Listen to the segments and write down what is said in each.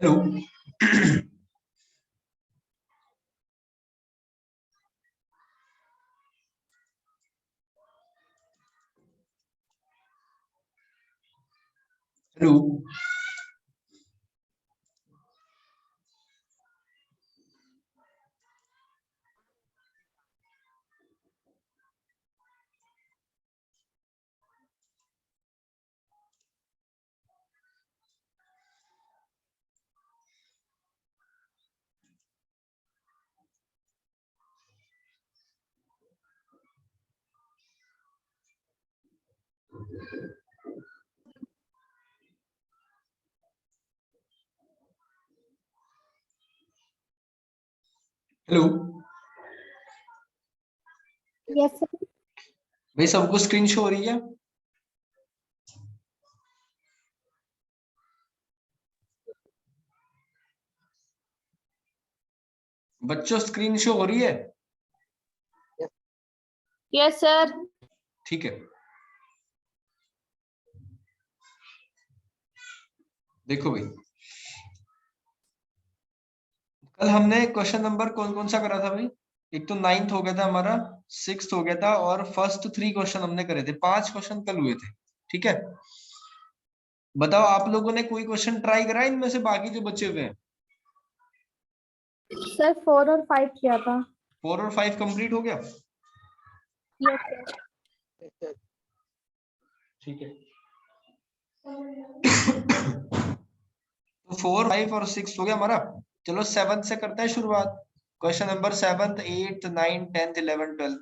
Hello. Hello. Hello yes sir. भाई, सबको screen show हो रही है? बच्चों, स्क्रीन शो हो रही है? Yes sir. ठीक है, देखो भाई, कल हमने क्वेश्चन नंबर कौन कौन सा करा था भाई? एक तो नाइन्थ हो गया था हमारा, सिक्स्थ हो गया था, और फर्स्ट थ्री क्वेश्चन हमने करे थे। 5 क्वेश्चन कल हुए थे। ठीक है, बताओ आप लोगों ने कोई क्वेश्चन ट्राई करा इनमें से, बाकी जो बचे हुए हैं? सर 4 और 5 किया था। 4 और 5 कंप्लीट हो गया? Yes sir. ठीक है। तो 4, 5 और 6 हो गया हमारा। चलो 7 से करते हैं शुरुआत। Question number 7, 8, 9, 10, 11, 12।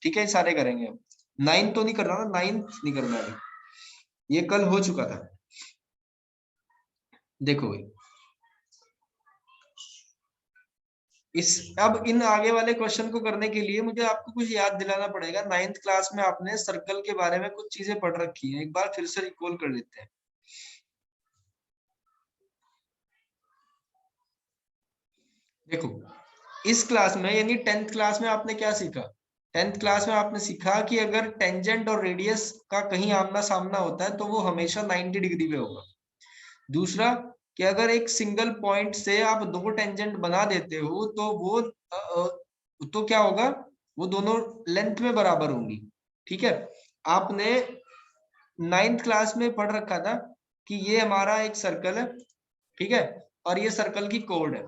ठीक है, ये सारे करेंगे अब। 9 तो नहीं करना ना, 9th नहीं करना है, ये कल हो चुका था। देखो भाई, इस अब इन आगे वाले क्वेश्चन को करने के लिए मुझे आपको कुछ याद दिलाना पड़ेगा। 9th क्लास में आपने सर्कल के बारे में कुछ चीजें पढ़ रखी हैं, एक बार फिर से रिकॉल कर लेते हैं। देखो, इस क्लास में यानी 10th क्लास में आपने क्या सीखा? 10th क्लास में आपने सीखा कि अगर टेंजेंट और रेडियस का कहीं आमना सामना होता है तो वो हमेशा 90 डिग्री पे होगा। दूसरा, कि अगर एक सिंगल पॉइंट से आप दो टेंजेंट बना देते हो तो वो तो क्या होगा, वो दोनों लेंथ में बराबर होंगी। ठीक है, आपने 9th क्लास में पढ़ रखा था कि ये हमारा एक सर्कल है। ठीक है, और ये सर्कल की कोड है।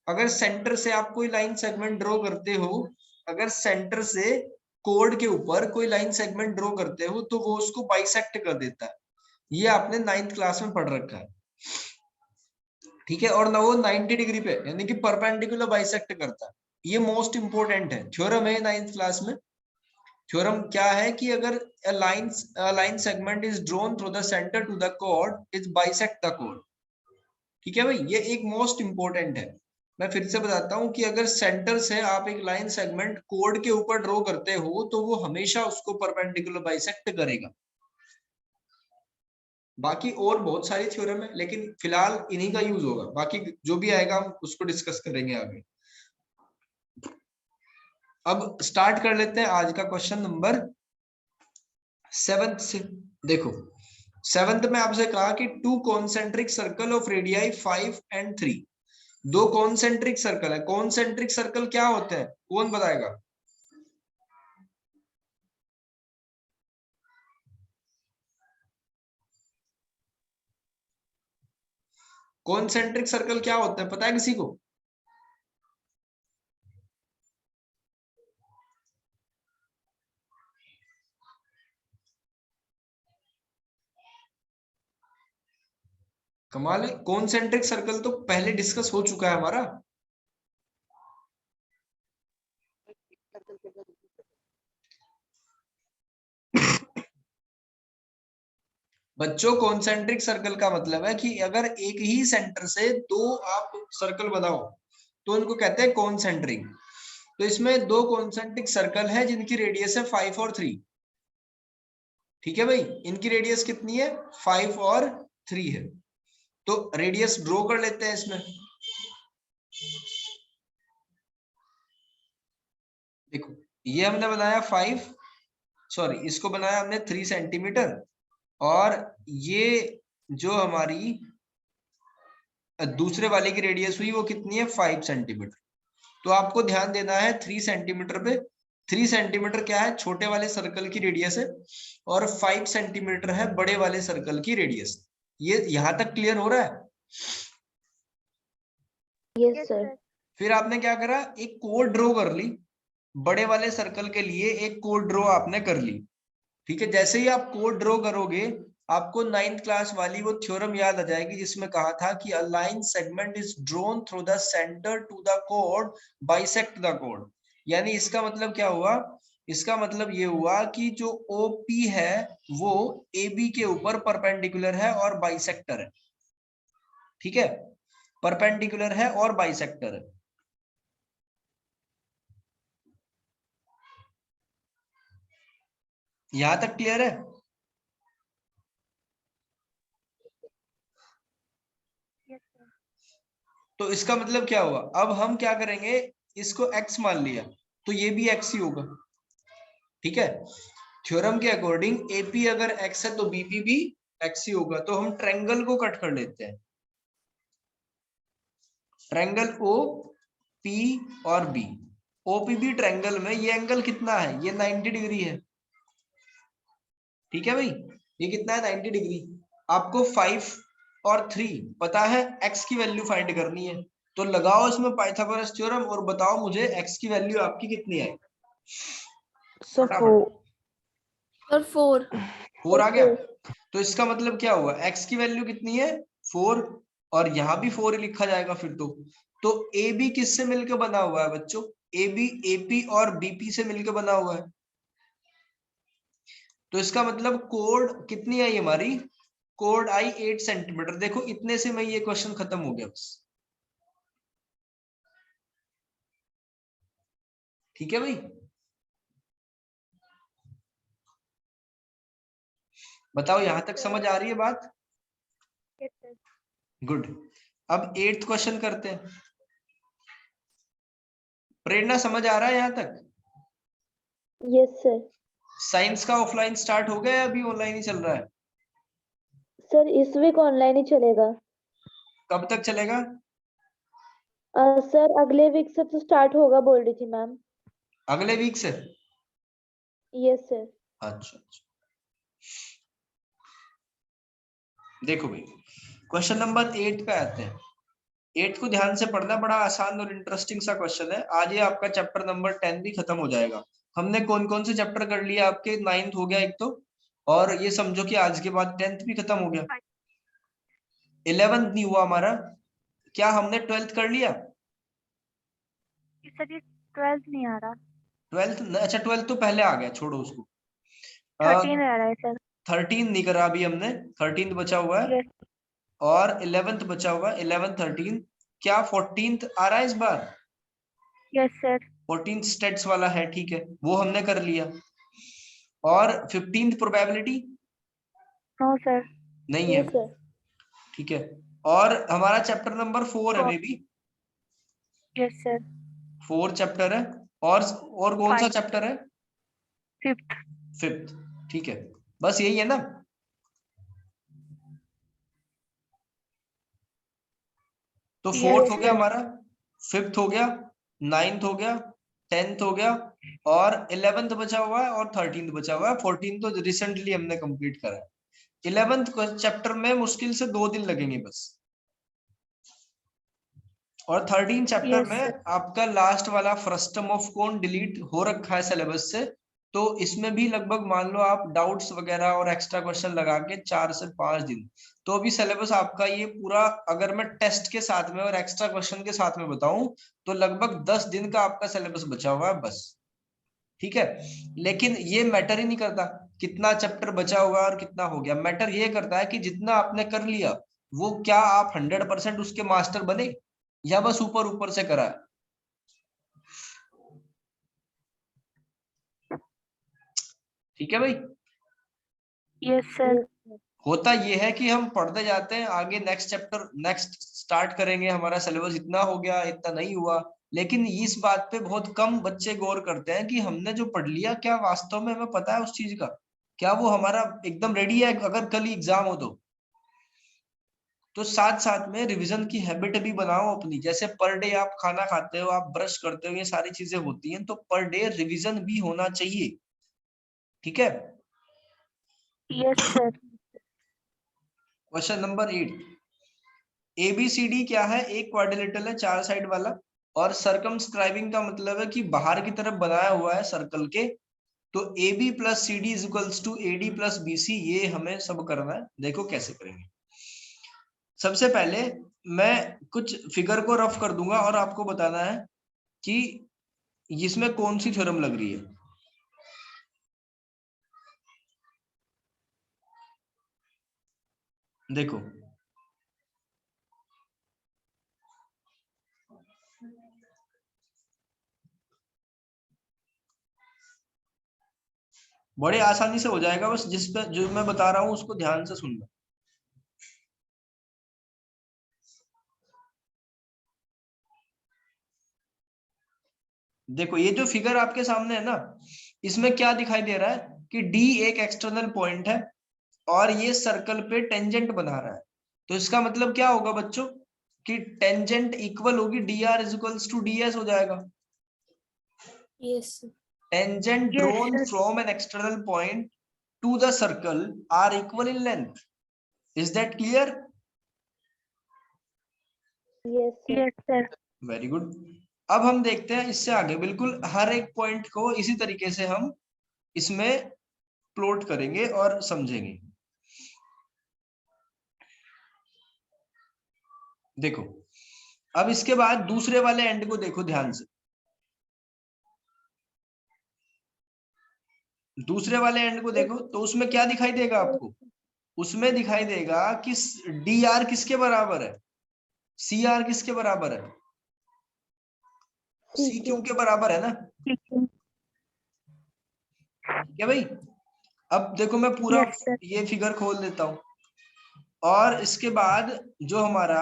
अगर सेंटर से आप कोई लाइन सेगमेंट ड्रॉ करते हो, अगर सेंटर से कोड के ऊपर कोई लाइन सेगमेंट ड्रॉ करते हो तो वो उसको बाइसेक्ट कर देता है। ये आपने 9th क्लास में पढ़ रखा है। ठीक है, और ना वो 90 डिग्री पे यानी कि परपेंडिकुलर बाइसेक्ट करता है। ये मोस्ट इंपोर्टेंट है, थ्योरम है 9th क्लास में। थ्योरम क्या है कि अगर line segment is drawn through the centre to the code is bisect the code. ठीक है भाई, ये एक मोस्ट इंपोर्टेंट है। मैं फिर से बताता हूँ कि अगर सेंटर से आप एक लाइन सेगमेंट कोड के ऊपर ड्रॉ करते हो तो वो हमेशा उसको परपेंडिकुलर बाइसेक्ट करेगा। बाकी और बहुत सारी थ्योरम है, लेकिन फिलहाल इन्हीं का यूज होगा। बाकी जो भी आएगा हम उसको डिस्कस करेंगे आगे। अब स्टार्ट कर लेते हैं आज का क्वेश्चन नंबर 7 से। देखो, 7th में आपसे कहा कि to concentric circle of radii 5 and 3। दो कॉन्सेंट्रिक सर्कल है। कॉन्सेंट्रिक सर्कल क्या होते हैं, कौन बताएगा? कॉन्सेंट्रिक सर्कल क्या होते हैं, पता है किसी को? कमाल है, कॉन्सेंट्रिक सर्कल तो पहले डिस्कस हो चुका है हमारा। बच्चों, कॉन्सेंट्रिक सर्कल का मतलब है कि अगर एक ही सेंटर से दो आप सर्कल बनाओ तो उनको कहते हैं कॉन्सेंट्रिक। तो इसमें दो कॉन्सेंट्रिक सर्कल है जिनकी रेडियस है 5 और 3। ठीक है भाई, इनकी रेडियस कितनी है? 5 और 3 है। तो रेडियस ड्रॉ कर लेते हैं इसमें। देखो, ये हमने बनाया 5, सॉरी इसको बनाया हमने 3 सेंटीमीटर। और ये जो हमारी दूसरे वाले की रेडियस हुई वो कितनी है 5 सेंटीमीटर। तो आपको ध्यान देना है 3 सेंटीमीटर पे। 3 सेंटीमीटर क्या है, छोटे वाले सर्कल की रेडियस है, और 5 सेंटीमीटर है बड़े वाले सर्कल की रेडियस। ये यहां तक क्लियर हो रहा है? Yes sir. फिर आपने क्या करा, एक कोड ड्रॉ कर ली, बड़े वाले सर्कल के लिए एक कोड ड्रॉ आपने कर ली। ठीक है, जैसे ही आप कोड ड्रॉ करोगे आपको 9th क्लास वाली वो थ्योरम याद आ जाएगी जिसमें कहा था कि a line segment is drawn through the centre to the code bisect the code. यानी इसका मतलब क्या हुआ, इसका मतलब ये हुआ कि जो ओपी है वो एबी के ऊपर परपेंडिकुलर है और बाइसेक्टर है। ठीक है, परपेंडिकुलर है और बाइसेक्टर है। यहां तक क्लियर है? तो इसका मतलब क्या हुआ, अब हम क्या करेंगे, इसको x मान लिया तो ये भी x ही होगा। ठीक है, थ्योरम के अकॉर्डिंग एपी अगर x है तो बीपी भी x ही होगा। तो हम ट्रायंगल को कट कर लेते हैं, ट्रायंगल ओ पी और बी। ओपीबी ट्रायंगल में ये एंगल कितना है, ये 90 डिग्री है। ठीक है भाई, ये कितना है 90 डिग्री। आपको 5 और 3 पता है, x की वैल्यू फाइंड करनी है। तो लगाओ इसमें पाइथागोरस थ्योरम और बताओ मुझे x की वैल्यू आपकी कितनी है। सर फटाफट। 4। 4 आ गया। तो इसका मतलब क्या हुआ, x की वैल्यू कितनी है 4, और यहां भी 4 ही लिखा जाएगा फिर तो ए बी किससे मिलकर बना हुआ है बच्चों, ए बी एपी और बीपी से मिलकर बना हुआ है। तो इसका मतलब कोड कितनी आई हमारी, कोड आई 8 सेंटीमीटर। देखो इतने से मैं ये क्वेश्चन खत्म हो गया बस। ठीक है भाई, बताओ यहां तक समझ आ रही है बात? गुड। अब 8th क्वेश्चन करते हैं। प्रेरणा समझ आ रहा है यहां तक? Yes sir. साइंस का ऑफलाइन स्टार्ट हो गया या अभी ऑनलाइन ही चल रहा है? सर इस वीक ऑनलाइन ही चलेगा। कब तक चलेगा? सर अगले वीक से तो स्टार्ट होगा बोल रही थी मैम। अगले वीक से? Yes sir. अच्छा अच्छा, देखो भाई क्वेश्चन नंबर 8 पे आते हैं। 8 को ध्यान से पढ़ना, बड़ा आसान और इंटरेस्टिंग सा क्वेश्चन है। आज ये आपका चैप्टर नंबर 10 भी खत्म हो जाएगा। हमने कौन कौन से चैप्टर कर लिए आपके, 9th हो गया एक तो, और ये समझो कि आज के बाद 10th भी खत्म हो गया, 11th नहीं हुआ हमारा। क्या हमने 12th कर लिया? सर ये 12th नहीं आ रहा। 12th, अच्छा 12th तो पहले आ गया, छोड़ो उसको। 13 आ रहा है सर। 13 नहीं करा अभी हमने, 13th बचा हुआ है, यस। और 11th बचा हुआ है, 11 13। क्या 14th आ रहा है इस बार? Yes sir. 14th स्टेट्स वाला है, ठीक है वो हमने कर लिया। और 15th प्रोबेबिलिटी नो सर। नहीं है, सर। ठीक है। और हमारा चैप्टर नंबर 4 है may be, yes sir. 4 chapter है। और कौन सा चैप्टर है? 5th। 5th, ठीक है। बस यही है ना? तो 4th हो गया हमारा, 5th हो गया, 9th हो गया, 10th हो गया, और 11th बचा हुआ है, और 13th बचा हुआ है। 14th तो रिसेंटली हमने कंप्लीट करा है। 11th चैप्टर में मुश्किल से 2 दिन लगेंगे बस। और 13 चैप्टर यस में सर। आपका लास्ट वाला फ्रस्टम ऑफ कौन डिलीट हो रखा है सिलेबस से। तो इसमें भी लगभग मान लो आप डाउट्स वगैरह और एक्स्ट्रा क्वेश्चन लगा के 4 से 5 दिन। तो अभी सिलेबस आपका ये पूरा, अगर मैं टेस्ट के साथ में और एक्स्ट्रा क्वेश्चन के साथ में बताऊं तो लगभग 10 दिन का आपका सिलेबस बचा हुआ है बस। ठीक है, लेकिन ये मैटर ही नहीं करता कितना चैप्टर बचा हुआ और कितना हो गया। मैटर ये करता है कि जितना आपने कर लिया वो क्या आप 100% उसके मास्टर बने, या बस ऊपर ऊपर से करा है। ठीक है भाई, यस सर। होता ये है कि हम पढ़ते जाते हैं आगे, नेक्स्ट चैप्टर नेक्स्ट स्टार्ट करेंगे, हमारा सिलेबस इतना हो गया इतना नहीं हुआ। लेकिन इस बात पे बहुत कम बच्चे गौर करते हैं कि हमने जो पढ़ लिया क्या वास्तव में हमें पता है उस चीज का, क्या वो हमारा एकदम रेडी है अगर कल एग्जाम हो तो। तो साथ साथ में रिवीजन की हैबिट भी बनाओ अपनी। जैसे पर डे आप खाना खाते हो, आप ब्रश करते हो, ये सारी चीजें होती हैं, तो पर डे रिवीजन भी होना चाहिए। ठीक है। Yes, sir. Question number 8, ABCD क्या है? एक क्वाड्रिलेटरल है 4 साइड वाला, और सर्कमस्क्राइबिंग का मतलब है कि बाहर की तरफ बनाया हुआ है सर्कल के। तो AB plus CD is equals to AD plus BC, ये हमें सब करना है। देखो कैसे करेंगे। सबसे पहले मैं कुछ फिगर को रफ कर दूंगा और आपको बताना है कि इसमें कौन सी थ्योरम लग रही है। देखो, बड़े आसानी से हो जाएगा, बस जिस पे जो मैं बता रहा हूं उसको ध्यान से सुनना। देखो, ये जो फिगर आपके सामने है ना, इसमें क्या दिखाई दे रहा है कि D एक एक्सटर्नल पॉइंट है और ये सर्कल पे टेंजेंट बना रहा है। तो इसका मतलब क्या होगा बच्चों कि टेंजेंट इक्वल होगी dr is equals to ds हो जाएगा। Yes, sir. Tangent Yes, drawn sir. from an external point to the circle are equal in length. Is that clear? Yes, sir. Yes, sir. Very good. अब हम देखते हैं इससे आगे, बिल्कुल हर एक पॉइंट को इसी तरीके से हम इसमें प्लॉट करेंगे और समझेंगे। देखो, अब इसके बाद दूसरे वाले एंड को देखो ध्यान से। दूसरे वाले एंड को देखो तो उसमें क्या दिखाई देगा आपको? उसमें दिखाई देगा कि dr किसके बराबर है? cr किसके बराबर है? cq के बराबर है ना? ठीक है। ठीक है भाई। अब देखो मैं पूरा Yes, sir. ये फिगर खोल देता हूं, और इसके बाद जो हमारा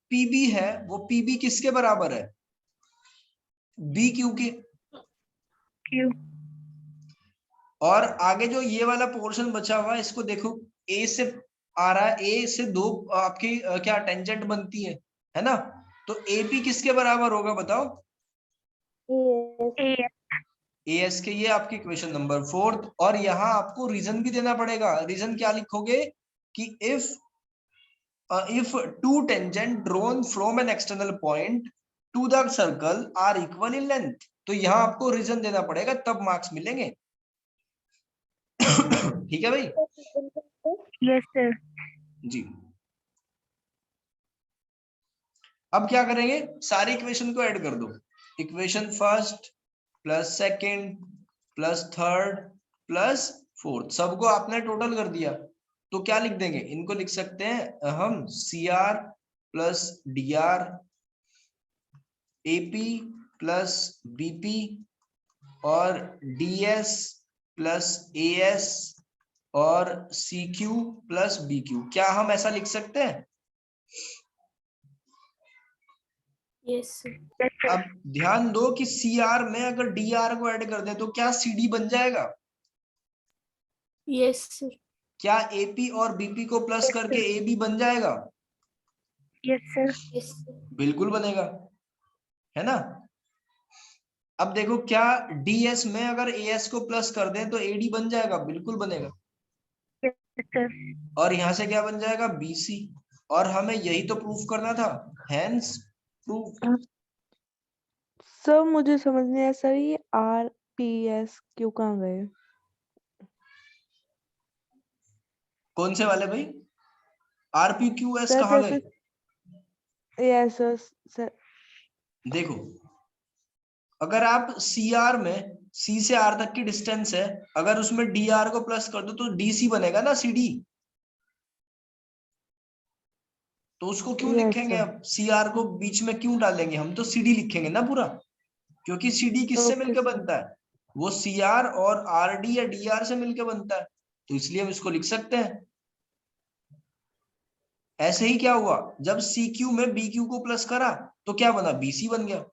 पीबी है वो पीबी किसके बराबर है? बी क्यू के। Q. और आगे जो ये वाला पोर्शन बचा हुआ है इसको देखो, ए से आ रहा है, ए से दो आपकी क्या टेंजेंट बनती है ना? तो एपी किसके बराबर होगा बताओ? Yes. A. एएस के। ये आपकी क्वेश्चन नंबर 4। और यहाँ आपको रीजन भी देना पड़ेगा। रीजन क्या लिखोगे कि if two tangent drawn from an external point to the circle are equal in length, तो यहाँ आपको रीजन देना पड़ेगा, तब मार्क्स मिलेंगे। ठीक है भाई Yes, sir. जी। अब क्या करेंगे, सारी इक्वेशन को ऐड कर दो। Equation first plus second plus third plus fourth, सबको आपने टोटल कर दिया। तो क्या लिख देंगे, इनको लिख सकते हैं हम CR plus DR, AP plus BP और DS प्लस AS और CQ प्लस BQ। क्या हम ऐसा लिख सकते हैं? Yes, sir. Yes, sir. अब ध्यान दो कि CR में अगर DR को ऐड कर दें तो क्या CD बन जाएगा? Yes, sir. क्या AP और BP को प्लस Yes, करके sir. AB बन जाएगा? Yes, sir. Yes, sir. बिल्कुल बनेगा, है ना? अब देखो, क्या DS में अगर AS को प्लस कर दें तो AD बन जाएगा? बिल्कुल बनेगा। Yes, sir. और यहां से क्या बन जाएगा? BC। और हमें यही तो प्रूफ करना था, हेंस प्रूफ। सर मुझे समझ नहीं आया सर, ये RPS कहाँ गए? कौन से वाले भाई? RPQS सर कहाँ जैसे गए? यस सर देखो, अगर आप CR में C से R तक की डिस्टेंस है, अगर उसमें DR को प्लस कर दो तो DC बनेगा ना, CD। तो उसको क्यों यस लिखेंगे? सर। अब CR को बीच में क्यों डालेंगे? हम तो CD लिखेंगे ना पूरा, क्योंकि CD किससे ओके मिलकर सर। बनता है? वो CR और RD या DR से मिलकर बनता है। तो इसलिए हम इसको लिख सकते हैं। ऐसे ही क्या हुआ, जब CQ में BQ को प्लस करा तो क्या बना? BC बन गया,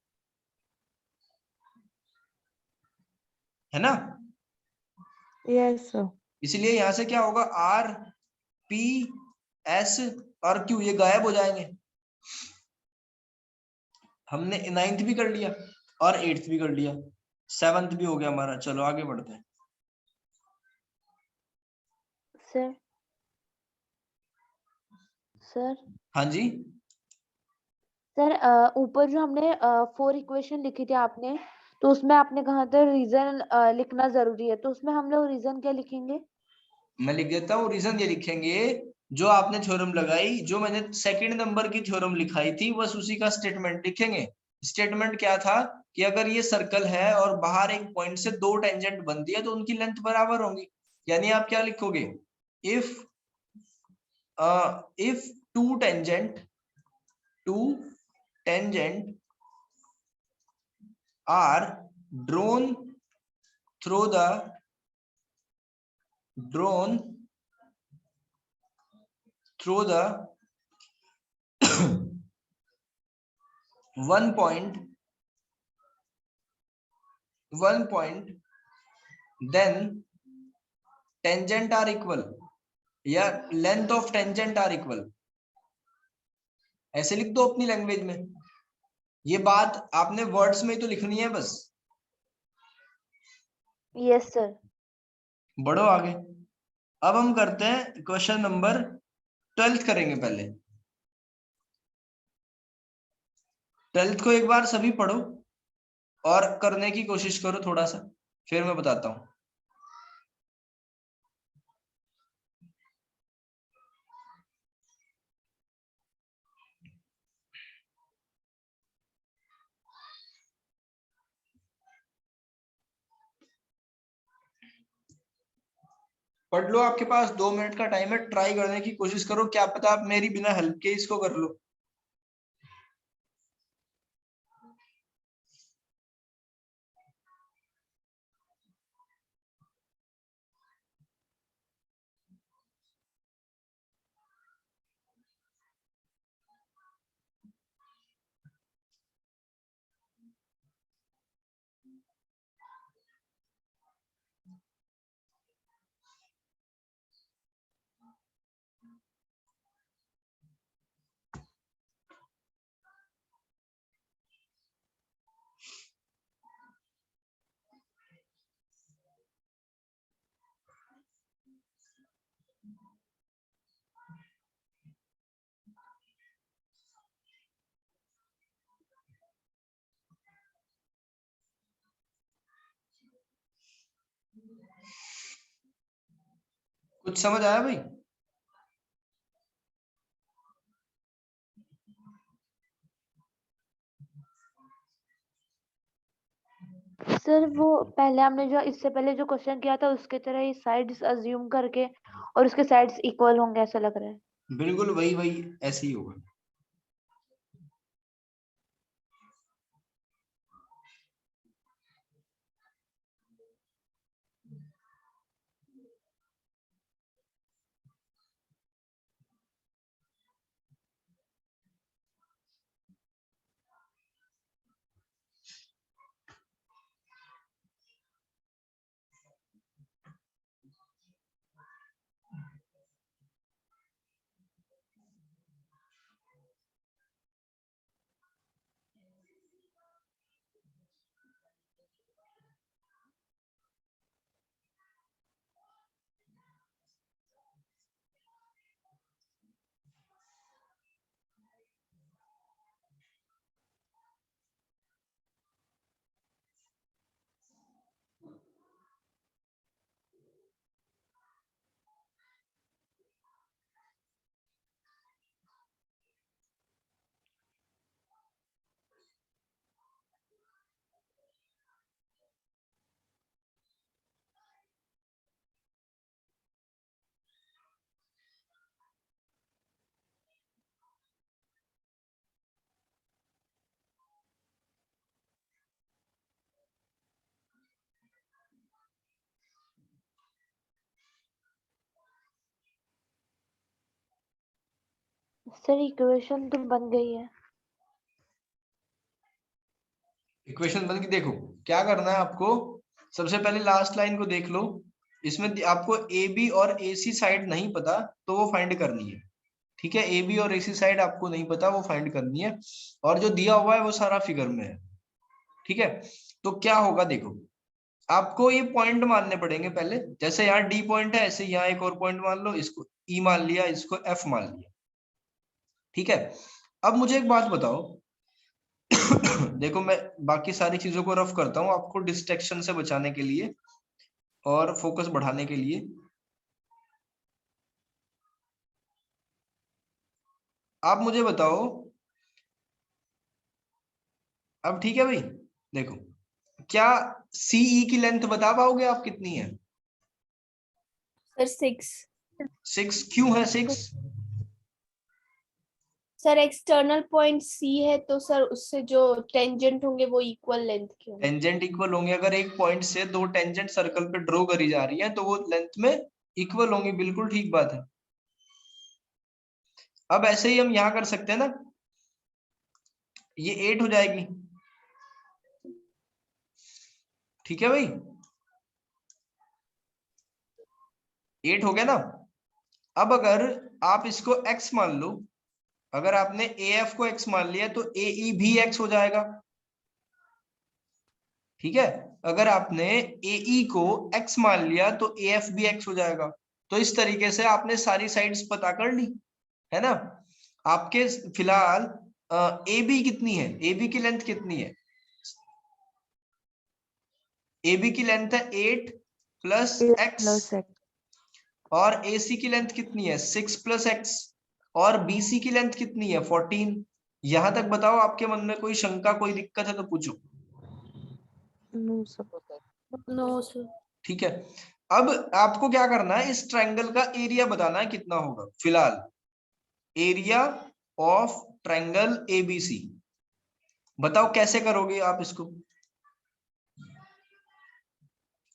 है ना? Yes sir. इसलिए यहां से क्या होगा, RPS एस और क्यू ये गायब हो जाएंगे। हमने 9th भी कर लिया और 8th भी कर लिया, 7th भी हो गया हमारा। चलो आगे बढ़ते हैं। सर सर हाँ जी, सर ऊपर जो हमने 4 इक्वेशन लिखी थी आपने, तो उसमें आपने कहा था रीजन लिखना जरूरी है, तो उसमें हम लोग रीजन क्या लिखेंगे? मैं लिख देता हूँ। रीजन ये लिखेंगे जो आपने थ्योरम लगाई, जो मैंने सेकंड नंबर की थ्योरम लिखाई थी, बस उसी का स्टेटमेंट लिखेंगे। स्टेटमेंट क्या था कि अगर ये सर्कल है और बाहर एक पॉइंट से 2 टेंजेंट बनती है तो उनकी लेंथ बराबर होंगी। यानी आप क्या लिखोगे, if two tangent are drawn through the one point, then tangent are equal, या length of tangent are equal, ऐसे लिख दो अपनी लैंग्वेज में। ये बात आपने वर्ड्स में ही तो लिखनी है बस। Yes sir. बढ़ो आगे। अब हम करते हैं क्वेश्चन नंबर 12th करेंगे। पहले 12th को एक बार सभी पढ़ो और करने की कोशिश करो थोड़ा सा, फिर मैं बताता हूं। पढ़ लो, आपके पास 2 मिनट का टाइम है, ट्राई करने की कोशिश करो, क्या पता आप मेरी बिना हेल्प के इसको कर लो। कुछ समझ आया भाई? सर वो पहले हमने जो इससे पहले जो क्वेश्चन किया था उसके तरह ही साइड्स अज्यूम करके और उसके साइड्स इक्वल होंगे ऐसा लग रहा है। बिल्कुल वही ऐसे ही होगा। सर इक्वेशन तो बन गई है। इक्वेशन बन गई। देखो क्या करना है आपको, सबसे पहले लास्ट लाइन को देख लो। इसमें आपको ए बी और ए सी साइड नहीं पता तो वो फाइंड करनी है। ठीक है, ए बी और ए सी साइड आपको नहीं पता, वो फाइंड करनी है, और जो दिया हुआ है वो सारा फिगर में है। ठीक है, तो क्या होगा देखो, आपको ये पॉइंट मानने पड़ेंगे पहले, जैसे यहाँ डी पॉइंट है ऐसे यहाँ एक और पॉइंट मान लो, इसको ई मान लिया, इसको एफ मान लिया। ठीक है, अब मुझे एक बात बताओ देखो मैं बाकी सारी चीजों को रफ करता हूँ आपको डिस्ट्रैक्शन से बचाने के लिए और फोकस बढ़ाने के लिए। आप मुझे बताओ, अब ठीक है भाई, देखो क्या सीई की लेंथ बता पाओगे आप कितनी है? सर 6। 6 क्यों है 6? सर एक्सटर्नल पॉइंट सी है तो सर उससे जो टेंजेंट होंगे वो इक्वल लेंथ के होंगे। टेंजेंट इक्वल होंगे, अगर एक पॉइंट से दो टेंजेंट सर्कल पे ड्रॉ करी जा रही है तो वो लेंथ में इक्वल होंगी, बिल्कुल ठीक बात है। अब ऐसे ही हम यहाँ कर सकते हैं ना, ये 8 हो जाएगी। ठीक है भाई, 8 हो गया ना। अब अगर आप इसको x मान लो, अगर आपने AF को x मान लिया तो AE भी x हो जाएगा। ठीक है, अगर आपने AE को x मान लिया तो AF भी x हो जाएगा। तो इस तरीके से आपने सारी साइड्स पता कर ली, है ना। आपके फिलहाल AB कितनी है, AB की लेंथ कितनी है? AB की लेंथ है 8 प्लस x, और AC की लेंथ कितनी है 6 प्लस x, और BC की लेंथ कितनी है 14। यहां तक बताओ, आपके मन में कोई शंका कोई दिक्कत है तो पूछो। No sir. ठीक है, अब आपको क्या करना है, इस ट्रायंगल का एरिया बताना है कितना होगा। फिलहाल एरिया ऑफ ट्रायंगल ABC बताओ, कैसे करोगे आप इसको?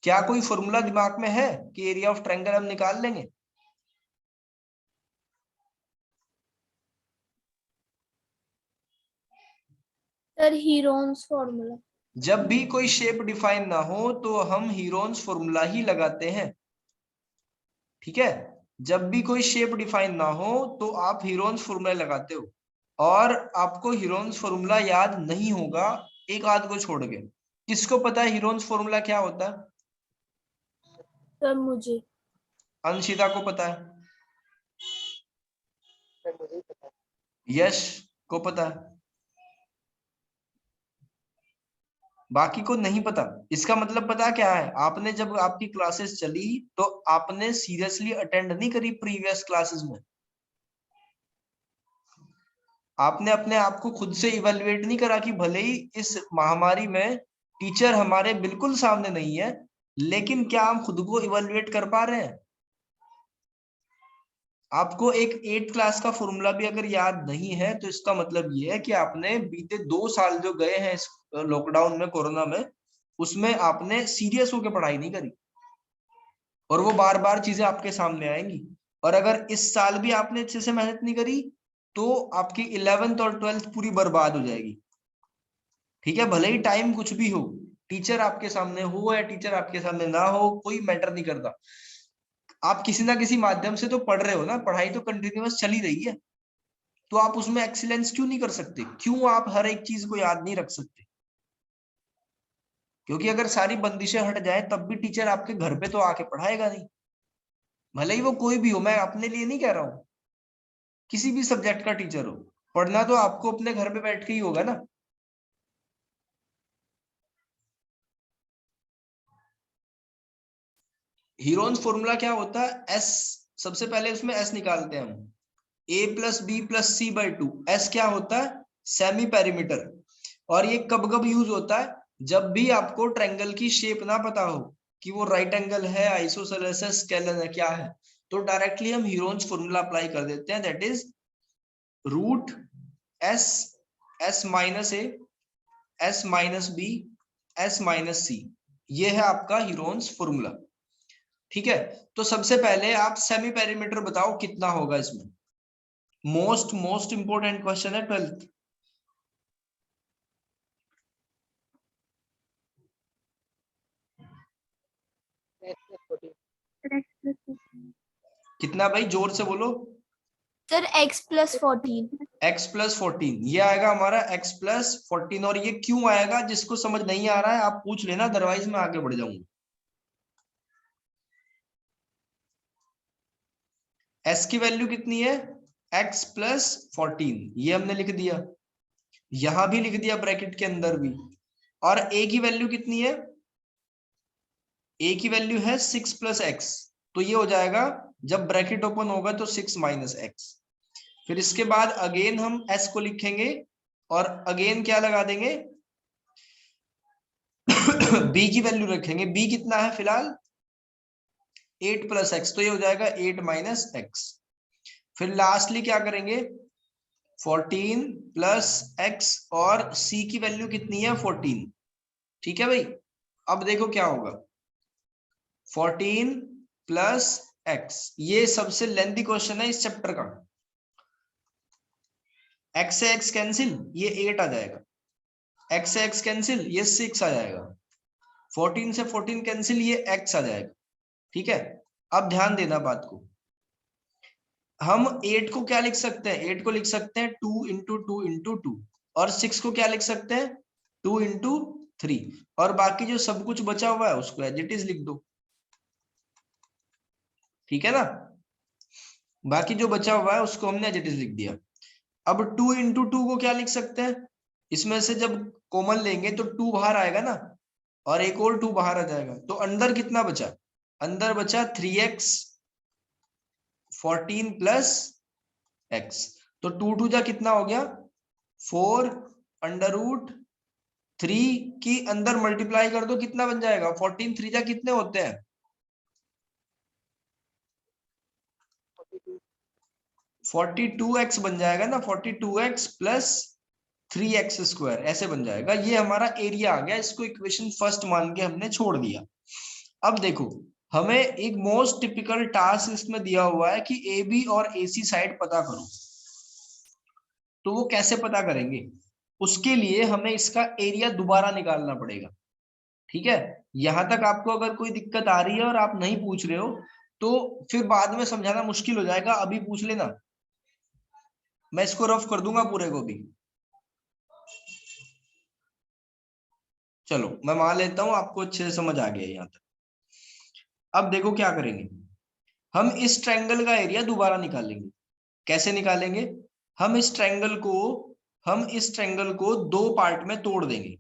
क्या कोई फॉर्मूला दिमाग में है कि एरिया ऑफ ट्रायंगल हम निकाल लेंगे? Sir Heron's formula. जब भी कोई शेप डिफाइन ना हो तो हम हीरोन्स फॉर्मूला ही लगाते हैं। ठीक है, जब भी कोई शेप डिफाइन ना हो तो आप हीरोन्स फॉर्मूला लगाते हो, और आपको हीरोन्स फॉर्मूला याद नहीं होगा एक आध को छोड़ के। किसको पता है हीरोन्स फॉर्मूला क्या होता है? सर मुझे। अंशिता को पता है, यश को पता है, बाकी को नहीं पता। इसका मतलब पता क्या है, आपने जब आपकी क्लासेस चली तो आपने सीरियसली अटेंड नहीं करी प्रीवियस क्लासेस में। आपने अपने आप को खुद से इवेल्युएट नहीं करा कि भले ही इस महामारी में टीचर हमारे बिल्कुल सामने नहीं है, लेकिन क्या हम खुद को इवेल्युएट कर पा रहे हैं? आपको एक 8 क्लास का फॉर्मूला भी अगर याद नहीं है तो इसका मतलब ये है कि आपने बीते 2 साल जो गए हैं इस लॉकडाउन में, कोरोना में, उसमें आपने सीरियस होकर पढ़ाई नहीं करी, और वो बार बार चीजें आपके सामने आएंगी। और अगर इस साल भी आपने अच्छे से मेहनत नहीं करी तो आपकी 11th और 12th पूरी बर्बाद हो जाएगी। ठीक है, भले ही टाइम कुछ भी हो, टीचर आपके सामने हो या टीचर आपके सामने ना हो, कोई मैटर नहीं करता, आप किसी ना किसी माध्यम से तो पढ़ रहे हो ना, पढ़ाई तो कंटिन्यूअस चली रही है। तो आप उसमें एक्सीलेंस क्यों नहीं कर सकते? क्यों आप हर एक चीज को याद नहीं रख सकते? क्योंकि अगर सारी बंदिशें हट जाए तब भी टीचर आपके घर पे तो आके पढ़ाएगा नहीं, भले ही वो कोई भी हो, मैं अपने लिए नहीं कह रहा हूं, किसी भी सब्जेक्ट का टीचर हो, पढ़ना तो आपको अपने घर पे बैठ के ही होगा ना। हीरोन्स फॉर्मूला क्या होता है, एस, सबसे पहले उसमें एस निकालते हैं हम, A plus B plus C by 2। S क्या होता है, सेमी पेरीमीटर। और ये कब कब यूज होता है, जब भी आपको ट्रायंगल की शेप ना पता हो कि वो राइट एंगल है, आइसोसेलेस है, स्केलन है, क्या है, तो डायरेक्टली हम हीरोन्स फॉर्मूला अप्लाई कर देते हैं, that is root S, S minus A, S minus B, S minus C. ये है आपका हीरोन्स फॉर्मूला। ठीक है, तो सबसे पहले आप सेमी पेरीमीटर बताओ कितना होगा इसमें। मोस्ट मोस्ट इंपोर्टेंट क्वेश्चन है 12th। कितना भाई, जोर से बोलो। Sir x plus 14। x plus 14 ये आएगा हमारा x प्लस 14। और ये क्यों आएगा, जिसको समझ नहीं आ रहा है आप पूछ लेना, अदरवाइज मैं आगे बढ़ जाऊंगा। s की वैल्यू कितनी है, x प्लस 14, ये हमने लिख दिया, यहां भी लिख दिया ब्रैकेट के अंदर भी। और a की वैल्यू कितनी है, a की वैल्यू है 6 प्लस एक्स, तो ये हो जाएगा जब ब्रैकेट ओपन होगा तो 6 माइनस एक्स। फिर इसके बाद अगेन हम s को लिखेंगे और अगेन क्या लगा देंगे b की वैल्यू रखेंगे। b कितना है फिलहाल 8 प्लस एक्स, तो ये हो जाएगा 8 माइनस एक्स। फिर लास्टली क्या करेंगे 14 प्लस एक्स, और c की वैल्यू कितनी है 14। ठीक है भाई, अब देखो क्या होगा 14 प्लस एक्स, ये सबसे लेंथी क्वेश्चन है इस चैप्टर का। x से x कैंसिल, ये 8 आ जाएगा, x से x कैंसिल, ये 6 आ जाएगा, 14 से 14 कैंसिल, ये x आ जाएगा। ठीक है, अब ध्यान देना बात को, हम 8 को क्या लिख सकते हैं, 8 को लिख सकते हैं 2 इंटू 2 इंटू 2, और 6 को क्या लिख सकते हैं 2 इंटू 3, और बाकी जो सब कुछ बचा हुआ है उसको एज इट इज लिख दो। ठीक है ना, बाकी जो बचा हुआ है उसको हमने एज इट इज लिख दिया। अब 2 इंटू 2 को क्या लिख सकते हैं, इसमें से जब कॉमन लेंगे तो 2 बाहर आएगा ना, और एक और 2 बाहर आ जाएगा, तो अंदर कितना बचा, अंदर बचा 3x 14 प्लस x, तो 2 2 जा कितना हो गया 4 अंडर रूट 3 की अंदर मल्टीप्लाई कर दो कितना बन जाएगा 14, 3 जा कितने होते हैं 42x बन जाएगा ना, 42x प्लस 3x स्क्वायर ऐसे बन जाएगा। ये हमारा एरिया आ गया, इसको इक्वेशन फर्स्ट मान के हमने छोड़ दिया। अब देखो हमें एक मोस्ट टिपिकल टास्क इसमें दिया हुआ है कि ए बी और ए सी साइड पता करो, तो वो कैसे पता करेंगे, उसके लिए हमें इसका एरिया दोबारा निकालना पड़ेगा। ठीक है, यहां तक आपको अगर कोई दिक्कत आ रही है और आप नहीं पूछ रहे हो तो फिर बाद में समझाना मुश्किल हो जाएगा, अभी पूछ लेना, मैं इसको रफ कर दूंगा पूरे को भी। चलो मैं मान लेता हूं आपको अच्छे से समझ आ गया यहां तक। अब देखो क्या करेंगे, हम इस ट्रायंगल का एरिया दोबारा निकालेंगे। कैसे निकालेंगे, हम इस ट्रायंगल को 2 पार्ट में तोड़ देंगे।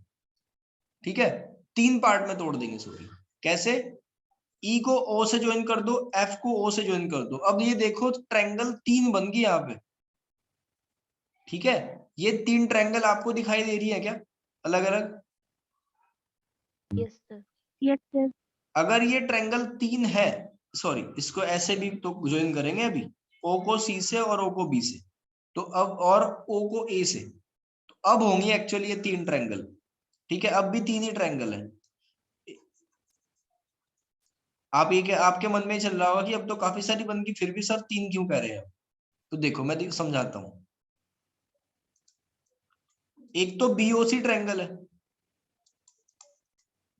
ठीक है, 3 पार्ट में तोड़ देंगे सॉरी। कैसे, ई को ओ से ज्वाइन कर दो, एफ को ओ से ज्वाइन कर दो। अब ये देखो ट्रायंगल 3 बन गई यहाँ पे। ठीक है, ये 3 ट्रायंगल आपको दिखाई दे रही है क्या अलग अलग, यस सर। Yes, sir. अगर ये ट्रायंगल 3 है, सॉरी इसको ऐसे भी तो ज्वाइन करेंगे अभी, ओ को सी से और ओ को बी से, तो अब और ओ को ए से, तो अब होंगी एक्चुअली ये 3 ट्रायंगल। ठीक है, अब भी 3 ही ट्रायंगल है। आप ये आपके मन में चल रहा होगा कि अब तो काफी सारी बन गई, फिर भी सर 3 क्यों कह रहे हैं, तो देखो मैं समझाता हूं। एक तो बीओसी ट्रायंगल है,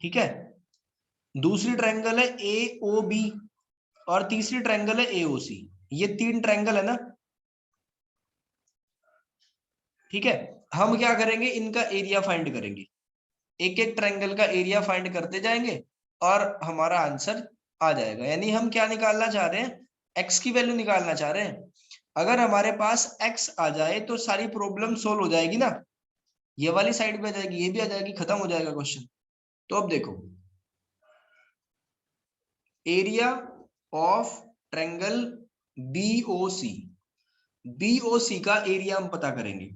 ठीक है, दूसरी ट्रायंगल है एओबी, और तीसरी ट्रायंगल है एओसी। ये 3 ट्रायंगल है ना। ठीक है, हम क्या करेंगे, इनका एरिया फाइंड करेंगे, एक एक ट्रायंगल का एरिया फाइंड करते जाएंगे और हमारा आंसर आ जाएगा। यानी हम क्या निकालना चाह रहे हैं, एक्स की वैल्यू निकालना चाह रहे हैं। अगर हमारे पास एक्स आ जाए तो सारी प्रॉब्लम सोल्व हो जाएगी ना, ये वाली साइड भी आ जाएगी, ये भी आ जाएगी, खत्म हो जाएगा क्वेश्चन। तो अब देखो area of triangle BOC, BOC का एरिया हम पता करेंगे।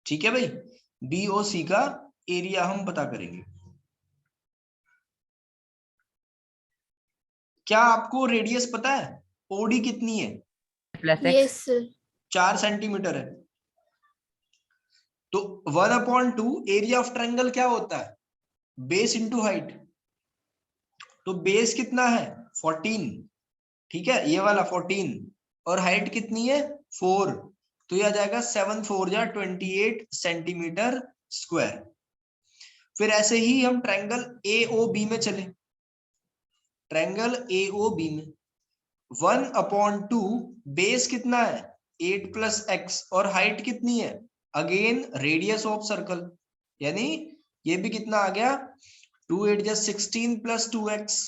ठीक है भाई, बीओसी का एरिया हम पता करेंगे। क्या आपको रेडियस पता है, ओडी कितनी है, यस सर। 4 सेंटीमीटर है। तो 1/2 एरिया ऑफ ट्रायंगल क्या होता है, बेस इंटू हाइट। तो बेस कितना है 14, ठीक है ये वाला 14, और हाइट कितनी है 4, तो यह आ जाएगा 7 4 जा 28 सेंटीमीटर स्क्वायर। फिर ऐसे ही हम ट्रायंगल एओबी में चले, ट्रायंगल एओबी में 1/2 बेस कितना है 8 प्लस एक्स और हाइट कितनी है, अगेन रेडियस ऑफ सर्कल, यानी ये भी कितना आ गया 2 8 जा 16 प्लस 2x।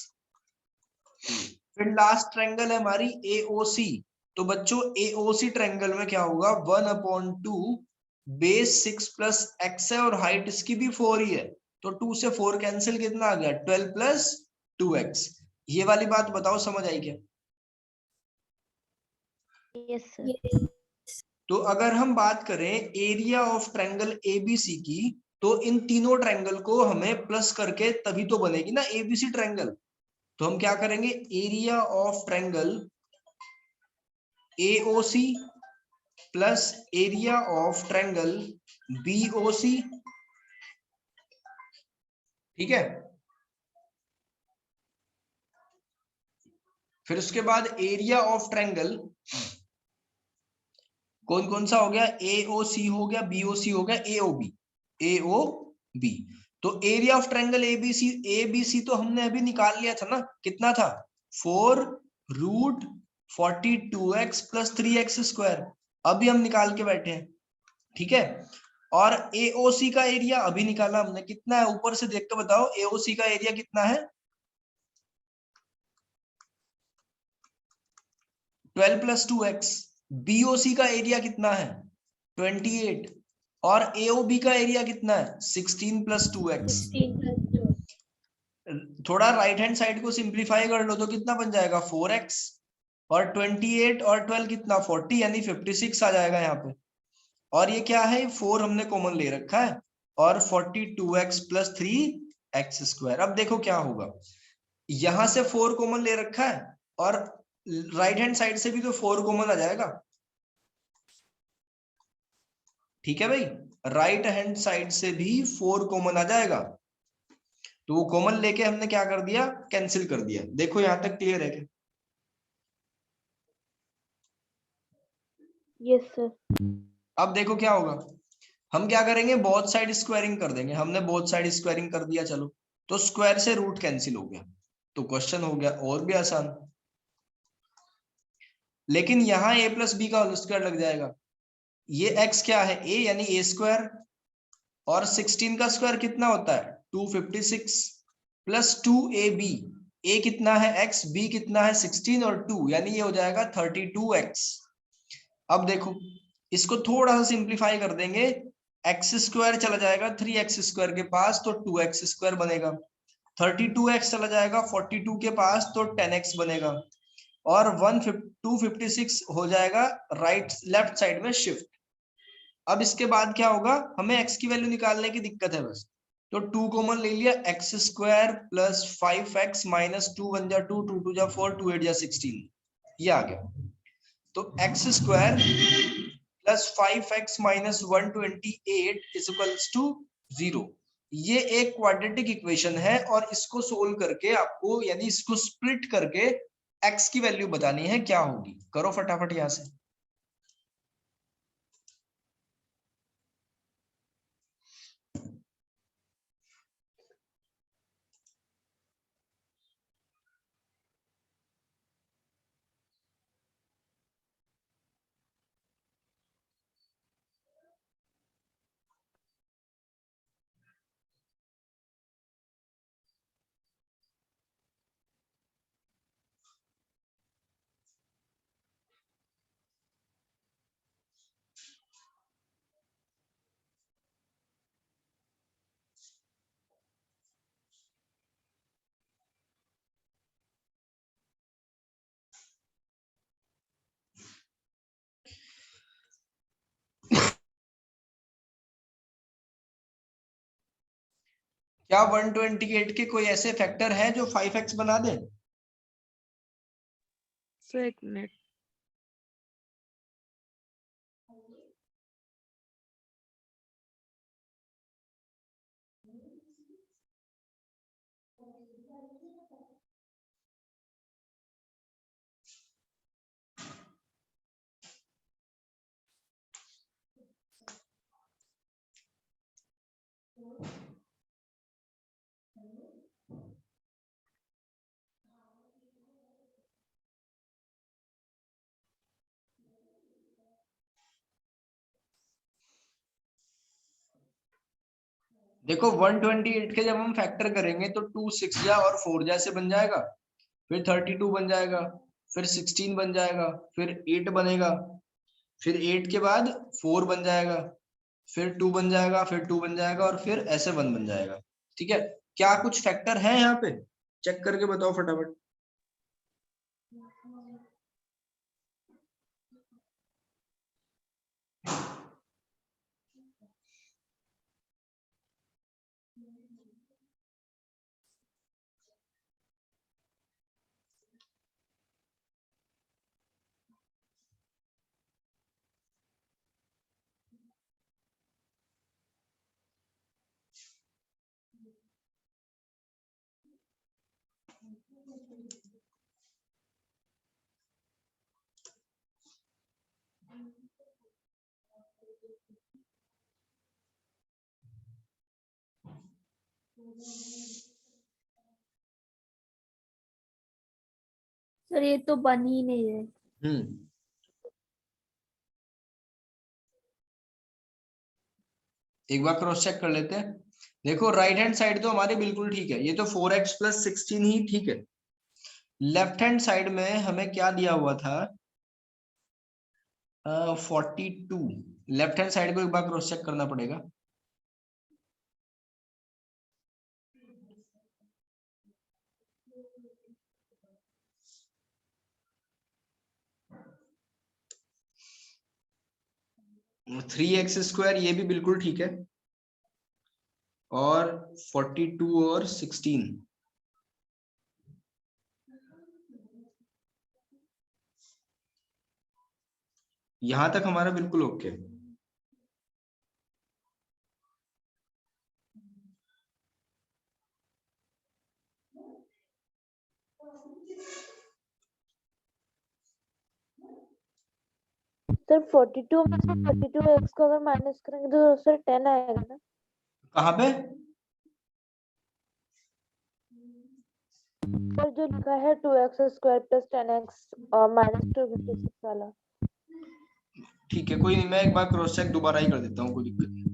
फिर लास्ट ट्रायंगल है हमारी AOC, तो बच्चों AOC ट्रायंगल में क्या होगा 1/2 बेस 6 प्लस एक्स है और हाइट इसकी भी 4 ही है, तो 2 से 4 कैंसिल, कितना आ गया 12 प्लस 2x। ये वाली बात बताओ समझ आई क्या? Yes sir. तो अगर हम बात करें एरिया ऑफ ट्रायंगल ABC की, तो इन तीनों ट्रायंगल को हमें प्लस करके तभी तो बनेगी ना ABC ट्रायंगल। तो हम क्या करेंगे, area of triangle AOC plus area of triangle BOC, ठीक है। फिर उसके बाद एरिया ऑफ ट्रायंगल कौन कौन सा हो गया, AOC हो गया, BOC हो गया, AOB। तो एरिया ऑफ ट्रायंगल ABC तो हमने अभी निकाल लिया था ना, कितना था 4√42x प्लस 3x स्क्वायर, अभी हम निकाल के बैठे हैं, ठीक है। और AOC का एरिया अभी निकाला हमने, कितना है ऊपर से देख के बताओ, AOC का एरिया कितना है 12 प्लस 2x। BOC का एरिया कितना है 28 और AOB का एरिया कितना है 16 प्लस 2x। 16 थोड़ा राइट हैंड साइड को सिंप्लीफाई कर लो तो कितना बन जाएगा 4x और 28 और 12 कितना 40, यानी 56 आ जाएगा यहाँ पे। और ये क्या है 4 हमने कॉमन ले रखा है और 42x प्लस 3x स्क्वायर। अब देखो क्या होगा, यहां से 4 कॉमन ले रखा है और राइट हैंड साइड से भी तो 4 कॉमन आ जाएगा, ठीक है भाई, राइट हैंड साइड से भी 4 कॉमन आ जाएगा। तो वो कॉमन लेके हमने क्या कर दिया, कैंसिल कर दिया। देखो यहां तक क्लियर है क्या? Yes sir. अब देखो क्या होगा, हम क्या करेंगे बोथ साइड स्क्वायरिंग कर देंगे, हमने बोथ साइड स्क्वायरिंग कर दिया, चलो तो स्क्वायर से रूट कैंसिल हो गया, तो क्वेश्चन हो गया और भी आसान। लेकिन यहाँ a प्लस बी का होल स्क्वायर लग जाएगा, ये x क्या है a यानी a स्क्वायर, और 16 का स्क्वायर कितना होता है 256 प्लस 2ab, a कितना है x, b कितना है 16 और 2 यानी ये हो जाएगा 32x। अब देखो इसको थोड़ा सा सिंप्लीफाई कर देंगे, एक्स स्क्वायर चला जाएगा 3x स्क्वायर के पास तो 2x स्क्वायर बनेगा, 32x चला जाएगा 42 के पास तो 10x बनेगा, और 256 हो जाएगा राइट लेफ्ट साइड में शिफ्ट। अब इसके बाद क्या होगा, हमें x की वैल्यू निकालने की दिक्कत है बस, तो 2 कॉमन ले लिया, x square plus 5x minus 2 1 जा 2 2 2 जा 4 2 8 जा 16, ये आ गया। तो x square plus 5x minus 128 equals to 0, ये एक क्वाड्रेटिक इक्वेशन है और इसको सोल्व करके आपको यानी इसको स्प्लिट करके x की वैल्यू बतानी है क्या होगी, करो फटाफट यहां से। क्या 128 के कोई ऐसे फैक्टर है जो 5x बना दे? सर एक मिनट। देखो 128 के जब हम फैक्टर करेंगे तो 2 6 जा और 4 जैसे बन जाएगा, फिर 32 बन जाएगा, फिर 16 बन जाएगा, फिर 8 बनेगा, फिर 8 के बाद 4 बन जाएगा, फिर 2 बन जाएगा, फिर 2 बन जाएगा और फिर ऐसे 1 बन जाएगा। ठीक है, क्या कुछ फैक्टर है यहाँ पे? चेक करके बताओ फटाफट। सर ये तो बन ही नहीं रहे। एक बार क्रॉस चेक कर लेते हैं। देखो राइट हैंड साइड तो हमारी बिल्कुल ठीक है, ये तो 4x + 16 ही ठीक है। लेफ्ट हैंड साइड में हमें क्या दिया हुआ था? 42। लेफ्ट हैंड साइड को एक बार क्रॉस चेक करना पड़ेगा। थ्री एक्स स्क्वायर ये भी बिल्कुल ठीक है, और 42 और 16 यहां तक हमारा बिल्कुल ओके। सर 42 में से 32x को अगर माइनस करेंगे तो सर 10 आएगा ना? कहाँ पे? सर जो लिखा है 2x² + 10x और -256 वाला। ठीक है, कोई नहीं, मैं एक बार क्रॉस चेक दोबारा ही कर देता हूँ, कोई दिक्कत नहीं।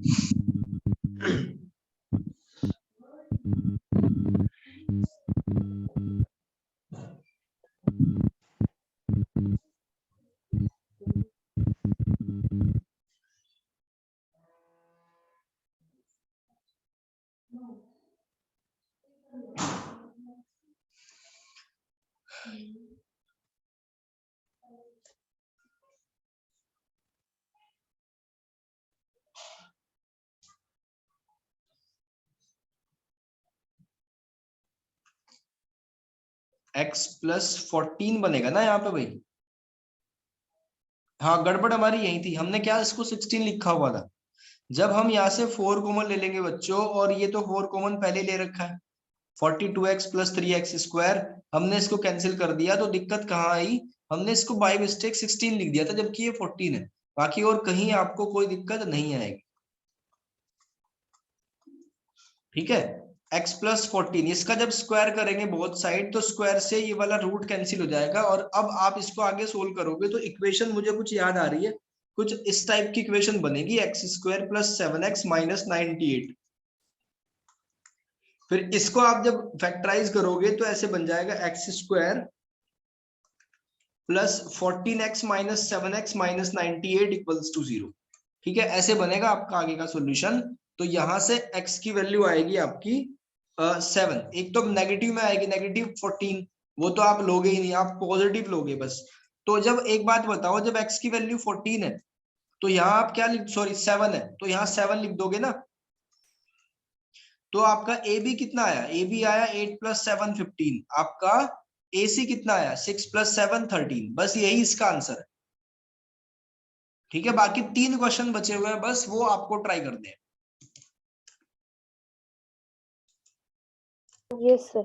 x + 14 बनेगा ना यहाँ पे भाई? हाँ, गड़बड़ हमारी यही थी, हमने क्या इसको 16 लिखा हुआ था। जब हम यहाँ से 4 कॉमन ले लेंगे बच्चों, और ये तो 4 कॉमन पहले ले रखा है, 42x + 3x², हमने इसको कैंसिल कर दिया, तो दिक्कत कहाँ आई? हमने इसको बाय मिस्टेक 16 लिख दिया था, जबकि ये 14 है। बाकी और कहीं आपको कोई दिक्कत नहीं आएगी। ठीक है, x + 14 इसका जब स्क्वायर करेंगे बोथ साइड, तो स्क्वायर से ये वाला रूट कैंसिल हो जाएगा। और अब आप इसको आगे सोल्व करोगे तो इक्वेशन मुझे कुछ याद आ रही है, कुछ इस टाइप की इक्वेशन बनेगी, x² + 7x - 98। फिर इसको आप जब फैक्टराइज करोगे तो ऐसे बन जाएगा x² + 14x - 7x - 98 = 0। ठीक है, ऐसे बनेगा आपका आगे का सॉल्यूशन। तो यहां से x की वैल्यू आएगी आपकी 7। एक तो नेगेटिव में आएगी, -14, वो तो आप लोगे ही नहीं, आप पॉजिटिव लोगे बस। तो जब एक बात बताओ, जब x की वैल्यू 14 है तो यहाँ आप क्या लिख, सॉरी 7 है, तो यहाँ 7 लिख दोगे ना। तो आपका ए बी कितना आया? ए बी आया 8 + 7 15। आपका ए सी कितना आया? 6 + 7 13। बस यही इसका आंसर है। ठीक है, बाकी 3 क्वेश्चन बचे हुए हैं, बस वो आपको ट्राई करने हैं। Yes sir.